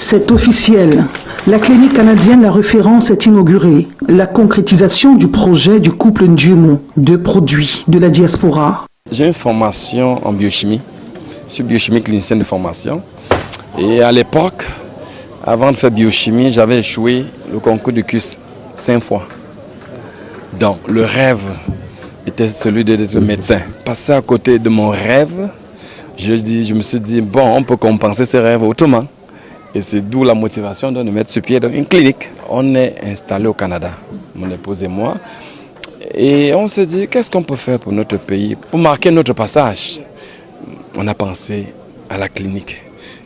C'est officiel. La clinique canadienne La Référence est inaugurée. La concrétisation du projet du couple Ndjumo, deux produits de la diaspora. J'ai une formation en biochimie. Je suis biochimie clinicienne de formation. Et à l'époque, avant de faire biochimie, j'avais échoué le concours de CUS 5 fois. Donc le rêve était celui d'être médecin. Passer à côté de mon rêve, je me suis dit, bon, on peut compenser ce rêve autrement. Et c'est d'où la motivation de mettre sur pied dans une clinique. On est installé au Canada, mon épouse et moi. Et on s'est dit, qu'est-ce qu'on peut faire pour notre pays, pour marquer notre passage? On a pensé à la clinique.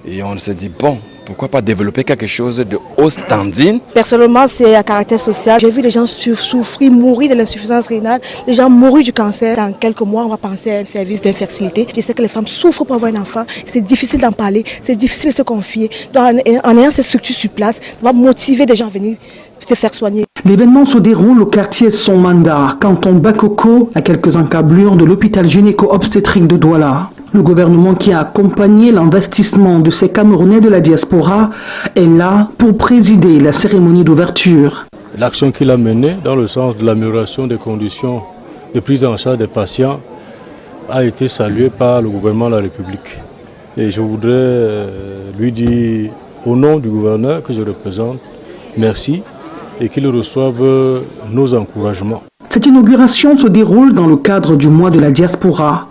Et on s'est dit, bon, pourquoi pas développer quelque chose de haut standing? Personnellement, c'est à caractère social. J'ai vu les gens souffrir, mourir de l'insuffisance rénale, les gens mourir du cancer. Dans quelques mois, on va penser à un service d'infertilité. Je sais que les femmes souffrent pour avoir un enfant. C'est difficile d'en parler, c'est difficile de se confier. Donc, en ayant ces structures sur place, ça va motiver les gens à venir se faire soigner. L'événement se déroule au quartier Son Mandat, canton Bakoko, à quelques encablures de l'hôpital gynéco-obstétrique de Douala. Le gouvernement qui a accompagné l'investissement de ces Camerounais de la diaspora est là pour présider la cérémonie d'ouverture. L'action qu'il a menée dans le sens de l'amélioration des conditions de prise en charge des patients a été saluée par le gouvernement de la République. Et je voudrais lui dire au nom du gouverneur que je représente, merci et qu'il reçoive nos encouragements. Cette inauguration se déroule dans le cadre du mois de la diaspora.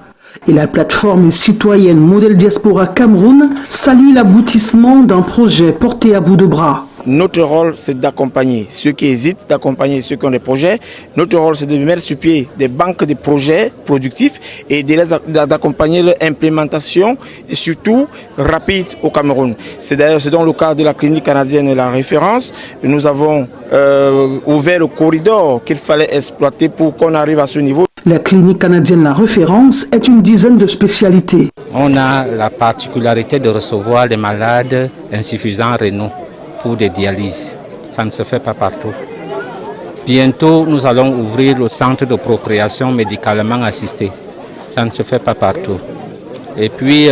Et la plateforme citoyenne Modèle Diaspora Cameroun salue l'aboutissement d'un projet porté à bout de bras. Notre rôle, c'est d'accompagner ceux qui hésitent, d'accompagner ceux qui ont des projets. Notre rôle, c'est de mettre sur pied des banques de projets productifs et d'accompagner leur implémentation et surtout rapide au Cameroun. C'est d'ailleurs dans le cadre de la clinique canadienne La Référence. Nous avons ouvert le corridor qu'il fallait exploiter pour qu'on arrive à ce niveau. La clinique canadienne La Référence est une dizaine de spécialités. On a la particularité de recevoir les malades insuffisants rénaux pour des dialyses. Ça ne se fait pas partout. Bientôt, nous allons ouvrir le centre de procréation médicalement assisté. Ça ne se fait pas partout. Et puis,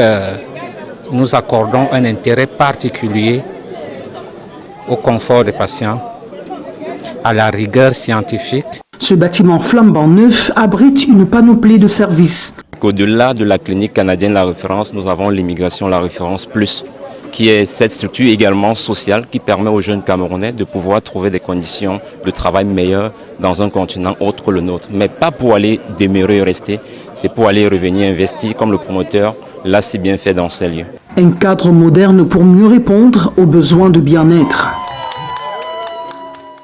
nous accordons un intérêt particulier au confort des patients, à la rigueur scientifique. Ce bâtiment flambant neuf abrite une panoplie de services. Au-delà de la clinique canadienne La Référence, nous avons l'immigration La Référence Plus, qui est cette structure également sociale qui permet aux jeunes Camerounais de pouvoir trouver des conditions de travail meilleures dans un continent autre que le nôtre. Mais pas pour aller demeurer et rester, c'est pour aller revenir investir comme le promoteur l'a si bien fait dans ces lieux. Un cadre moderne pour mieux répondre aux besoins de bien-être.